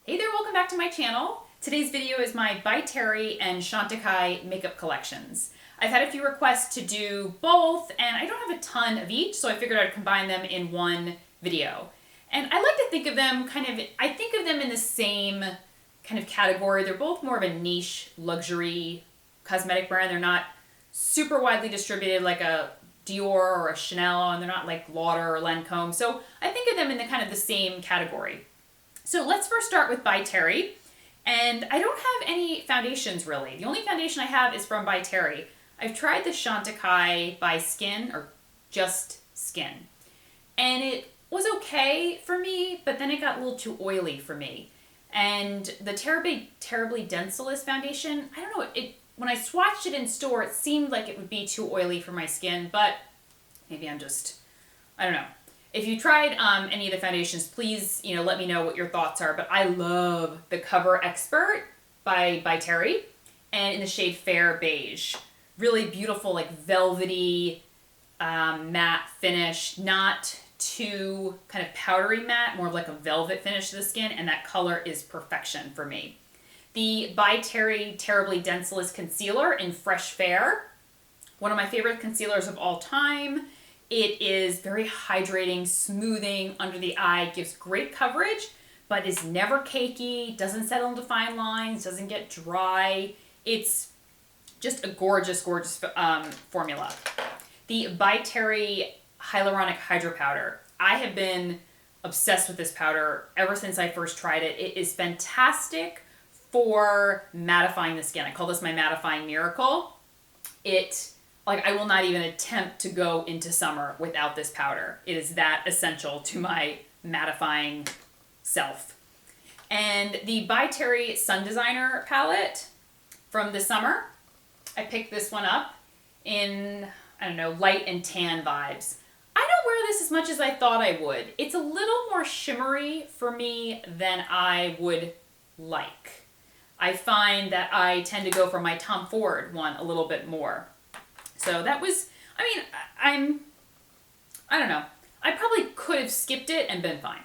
Hey there, welcome back to my channel. Today's video is my by Terry and Chantecaille makeup collections. I've had a few requests to do both, and I don't have a ton of each, so I figured I'd combine them in one video. And I like to think of them I think of them in the same kind of category. They're both more of a niche luxury cosmetic brand. They're not super widely distributed like a Dior or a Chanel, and they're not like Lauder or Lancome. So I think of them in the kind of the same category. So let's first start with by Terry. And I don't have any foundations really. The only foundation I have is from by Terry. I've tried the Chantecaille by Skin, or just Skin. And it was okay for me, but then it got a little too oily for me. And the Terribly Denseless foundation, I don't know, when I swatched it in store, it seemed like it would be too oily for my skin, but maybe I don't know. If you tried any of the foundations, please, let me know what your thoughts are. But I love the Cover Expert by Terry, and in the shade Fair Beige. Really beautiful, like velvety, matte finish, not too kind of powdery matte, more of like a velvet finish to the skin, and that color is perfection for me. The by Terry Terribly Denseless Concealer in Fresh Fair, one of my favorite concealers of all time. It is very hydrating, smoothing under the eye, gives great coverage, but is never cakey, doesn't settle into fine lines, doesn't get dry. It's just a gorgeous, gorgeous formula. The by Terry Hyaluronic Hydro Powder. I have been obsessed with this powder ever since I first tried it. It is fantastic for mattifying the skin. I call this my mattifying miracle. I will not even attempt to go into summer without this powder. It is that essential to my mattifying self. And the by Terry Sun Designer palette from the summer, I picked this one up in, light and tan vibes. I don't wear this as much as I thought I would. It's a little more shimmery for me than I would like. I find that I tend to go for my Tom Ford one a little bit more. So that was, I don't know. I probably could have skipped it and been fine.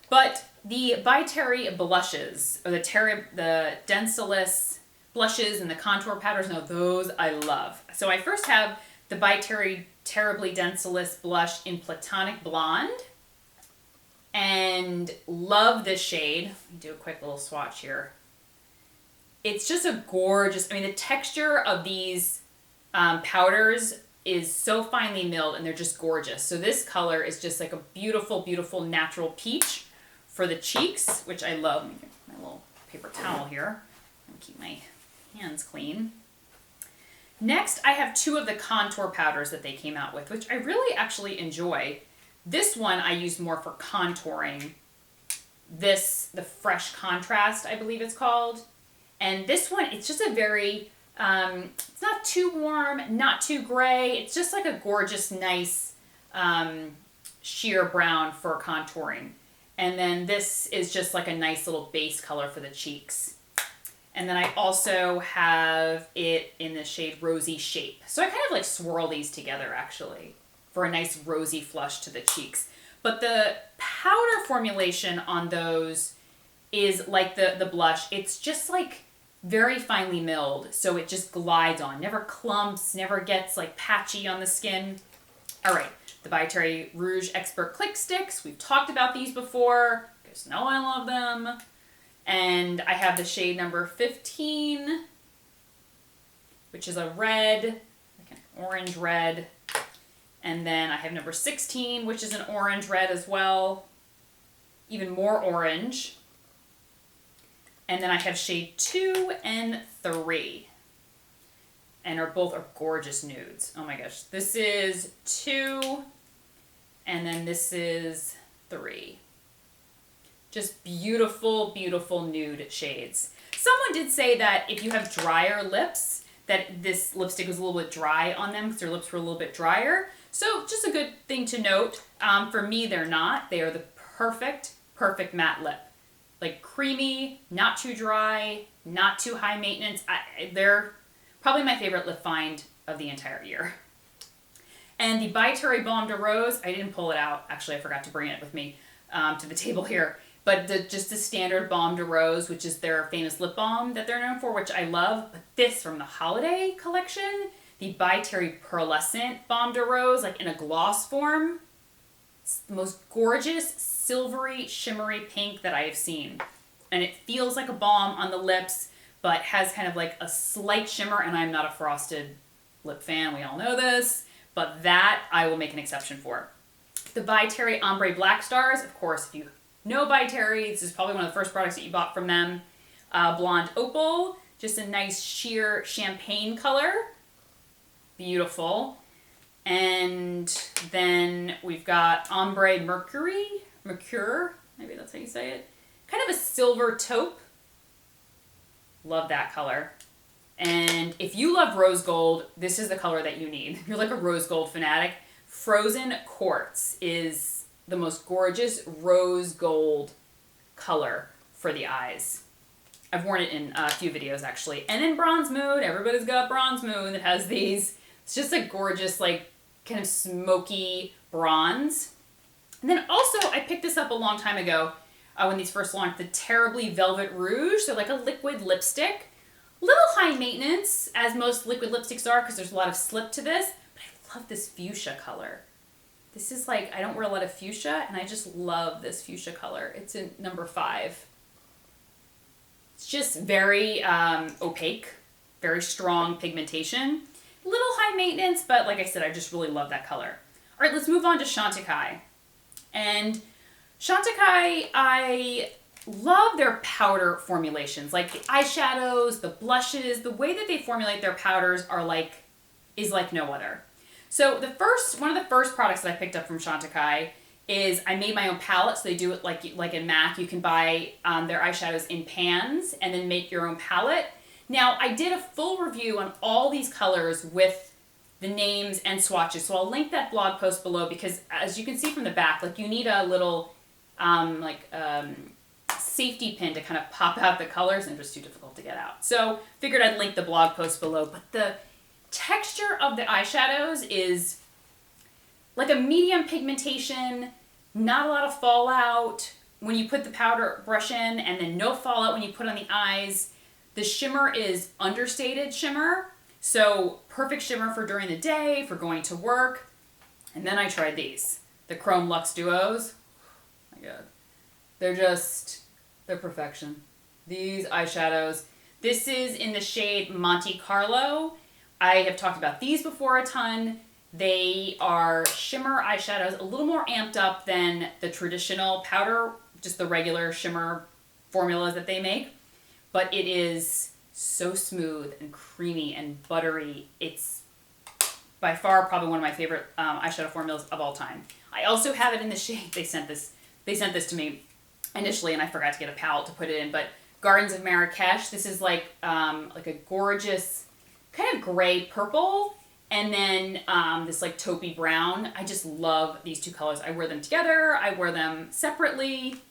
But the by Terry blushes, or the Denseless blushes and the contour powders, no, those I love. So I first have the by Terry Terribly Denseless blush in Platonic Blonde. And love this shade. Let me do a quick little swatch here. It's just a gorgeous, the texture of these powders is so finely milled, and they're just gorgeous. So this color is just like a beautiful, beautiful natural peach for the cheeks, which I love. Let me get my little paper towel here and keep my hands clean. Next, I have two of the contour powders that they came out with, which I really actually enjoy. This one I use more for contouring. The Fresh Contrast, I believe it's called. And this one, it's just a very, it's not too warm, not too gray. It's just like a gorgeous, nice sheer brown for contouring. And then this is just like a nice little base color for the cheeks. And then I also have it in the shade Rosy Shape. So I kind of like swirl these together actually for a nice rosy flush to the cheeks. But the powder formulation on those is like the blush. It's just like very finely milled, so it just glides on. Never clumps, never gets like patchy on the skin. All right, the by Terry Rouge Expert Click Sticks. We've talked about these before. You guys know I love them. And I have the shade number 15, which is a red, like an orange red. And then I have number 16, which is an orange red as well. Even more orange. And then I have shade 2 and 3. And both are gorgeous nudes. Oh my gosh. This is 2, and then this is 3. Just beautiful, beautiful nude shades. Someone did say that if you have drier lips, that this lipstick was a little bit dry on them because their lips were a little bit drier. So just a good thing to note. For me, they're not. They are the perfect, perfect matte lip. Like creamy, not too dry, not too high maintenance. They're probably my favorite lip find of the entire year. And the by Terry Baume de Rose, I didn't pull it out. Actually, I forgot to bring it with me to the table here. but just the standard Baume de Rose, which is their famous lip balm that they're known for, which I love. But this from the holiday collection, the By Terry Pearlescent Baume de Rose, like in a gloss form. It's the most gorgeous, silvery, shimmery pink that I have seen. And it feels like a balm on the lips, but has kind of like a slight shimmer, and I'm not a frosted lip fan, we all know this, but that I will make an exception for. The By Terry Ombre Black Stars, of course, if you know By Terry, this is probably one of the first products that you bought from them. Blonde Opal, just a nice sheer champagne color. Beautiful. And then we've got Ombre Mercure, maybe that's how you say it. Kind of a silver taupe. Love that color. And if you love rose gold, this is the color that you need. If you're like a rose gold fanatic, Frozen Quartz is the most gorgeous rose gold color for the eyes. I've worn it in a few videos actually. And then Bronze Moon, everybody's got Bronze Moon that has these. It's just a gorgeous, like, kind of smoky bronze. And then also, I picked this up a long time ago when these first launched, the Terribly Velvet Rouge. So like a liquid lipstick. Little high maintenance, as most liquid lipsticks are, because there's a lot of slip to this. But I love this fuchsia color. This is like, I don't wear a lot of fuchsia, and I just love this fuchsia color. It's in number 5. It's just very opaque, very strong pigmentation. A little high maintenance, but like I said, I just really love that color. All right, let's move on to Chantecaille. And Chantecaille, I love their powder formulations. Like the eyeshadows, the blushes, the way that they formulate their powders is like no other. So one of the first products that I picked up from Chantecaille is I made my own palette. So they do it like in MAC. You can buy their eyeshadows in pans and then make your own palette. Now, I did a full review on all these colors with the names and swatches, so I'll link that blog post below because, as you can see from the back, like you need a little safety pin to kind of pop out the colors, and it's just too difficult to get out. So, figured I'd link the blog post below, but the texture of the eyeshadows is like a medium pigmentation, not a lot of fallout when you put the powder brush in, and then no fallout when you put on the eyes. The shimmer is understated shimmer, so perfect shimmer for during the day, for going to work. And then I tried these, the Chrome Luxe Duos. Oh my God. They're perfection. These eyeshadows. This is in the shade Monte Carlo. I have talked about these before a ton. They are shimmer eyeshadows, a little more amped up than the traditional powder, just the regular shimmer formulas that they make. But it is so smooth and creamy and buttery. It's by far probably one of my favorite eyeshadow formulas of all time. I also have it in the shade. They sent this to me initially, and I forgot to get a palette to put it in. But Gardens of Marrakesh. This is like a gorgeous kind of gray purple, and then this like taupey brown. I just love these two colors. I wear them together. I wear them separately.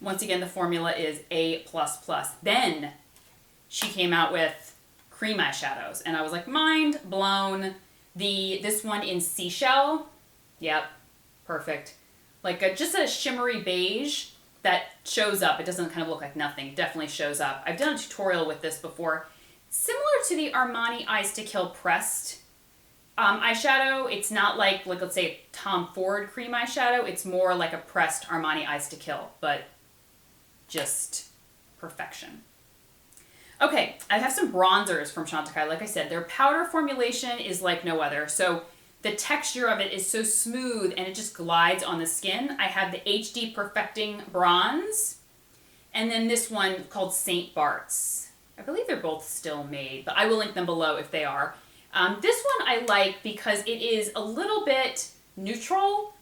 Once again, the formula is A++. Then she came out with cream eyeshadows, and I was like, mind blown. This one in Seashell, yep, perfect. Like just a shimmery beige that shows up. It doesn't kind of look like nothing. It definitely shows up. I've done a tutorial with this before. Similar to the Armani Eyes to Kill pressed eyeshadow. It's not like let's say Tom Ford cream eyeshadow. It's more like a pressed Armani Eyes to Kill, but just perfection. Okay, I have some bronzers from Chantecaille. Like I said, their powder formulation is like no other. So the texture of it is so smooth and it just glides on the skin. I have the HD Perfecting Bronze, and then this one called St. Bart's. I believe they're both still made, but I will link them below if they are. This one I like because it is a little bit neutral.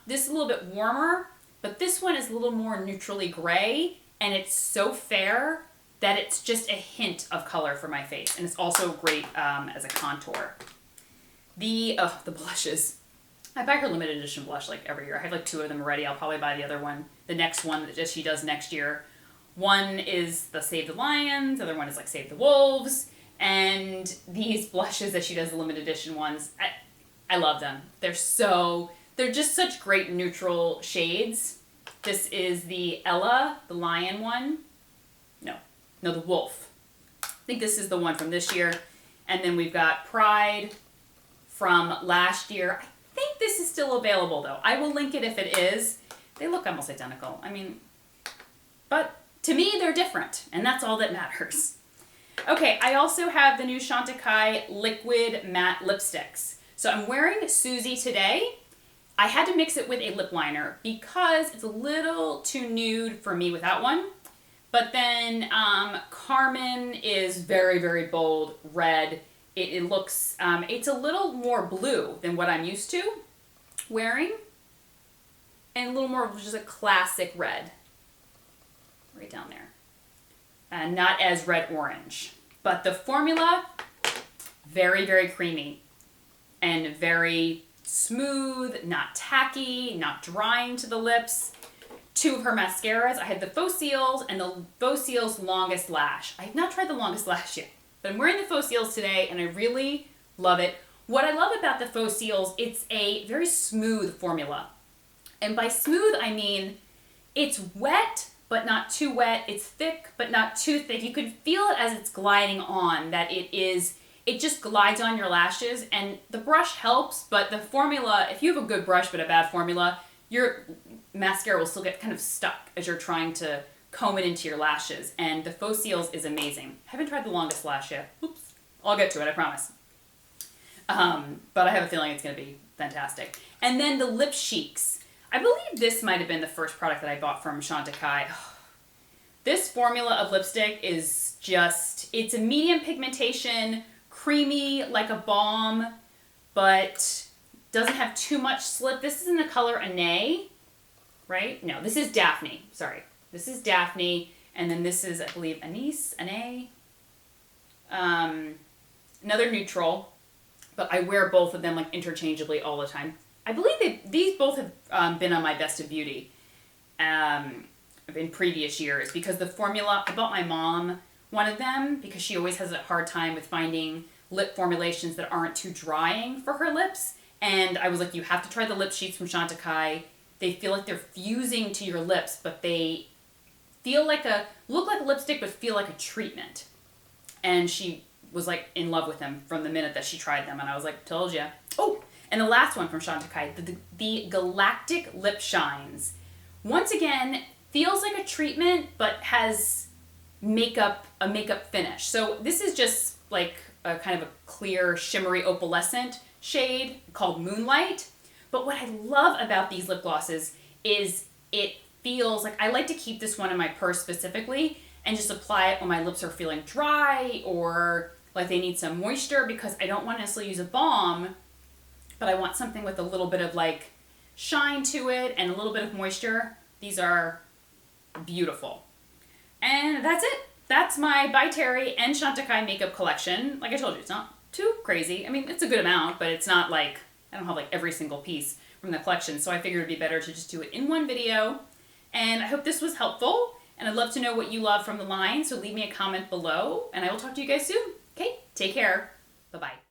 This is a little bit warmer, but this one is a little more neutrally gray, and it's so fair that it's just a hint of color for my face, and it's also great as a contour. The blushes. I buy her limited edition blush like every year. I have like 2 of them already. I'll probably buy the other one, the next one that she does next year. One is the Save the Lions, the other one is like Save the Wolves, and these blushes that she does, the limited edition ones, I love them. They're just such great neutral shades. This is the Ella, the lion one. No, the wolf. I think this is the one from this year. And then we've got Pride from last year. I think this is still available though. I will link it if it is. They look almost identical. I mean, but to me, they're different, and that's all that matters. Okay, I also have the new Chantecaille liquid matte lipsticks. So I'm wearing Susie today. I had to mix it with a lip liner because it's a little too nude for me without one. But then Carmen is very, very bold red. It looks, it's a little more blue than what I'm used to wearing. And a little more of just a classic red. Right down there. Not as red-orange. But the formula, very, very creamy. And very smooth, not tacky, not drying to the lips. Two of her mascaras. I had the Faux Seals and the Faux Seals Longest Lash. I have not tried the Longest Lash yet, but I'm wearing the Faux Seals today and I really love it. What I love about the Faux Seals, it's a very smooth formula. And by smooth, I mean it's wet, but not too wet. It's thick, but not too thick. You can feel it as it's gliding on, that it just glides on your lashes, and the brush helps, but the formula, if you have a good brush but a bad formula, your mascara will still get kind of stuck as you're trying to comb it into your lashes. And the Faux Seals is amazing. I haven't tried the Longest Lash yet. Oops. I'll get to it, I promise. But I have a feeling it's going to be fantastic. And then the Lip Cheeks. I believe this might have been the first product that I bought from Chantecaille. This formula of lipstick is just, it's a medium pigmentation, creamy like a balm, but doesn't have too much slip. This is in the color Anais, right? No, this is Daphne. Sorry. This is Daphne, and then this is, I believe, Anais. Another neutral, but I wear both of them like interchangeably all the time. I believe these both have been on my Best of Beauty in previous years because the formula, I bought my mom one of them because she always has a hard time with finding lip formulations that aren't too drying for her lips. And I was like, you have to try the lip sheets from Chantecaille. They feel like they're fusing to your lips, but they feel like look like a lipstick, but feel like a treatment. And she was like in love with them from the minute that she tried them. And I was like, told ya. Oh, and the last one from Chantecaille, the Galactic Lip Shines. Once again, feels like a treatment, but has a makeup finish. So this is just like a kind of a clear, shimmery, opalescent shade called Moonlight. But what I love about these lip glosses is it feels like, I like to keep this one in my purse specifically and just apply it when my lips are feeling dry or like they need some moisture, because I don't want to necessarily use a balm, but I want something with a little bit of like shine to it and a little bit of moisture. These are beautiful. And that's it. That's my By Terry and Chantecaille makeup collection. Like I told you, it's not too crazy. I mean, it's a good amount, but it's not like, I don't have like every single piece from the collection. So I figured it'd be better to just do it in one video. And I hope this was helpful. And I'd love to know what you love from the line. So leave me a comment below and I will talk to you guys soon. Okay, take care. Bye-bye.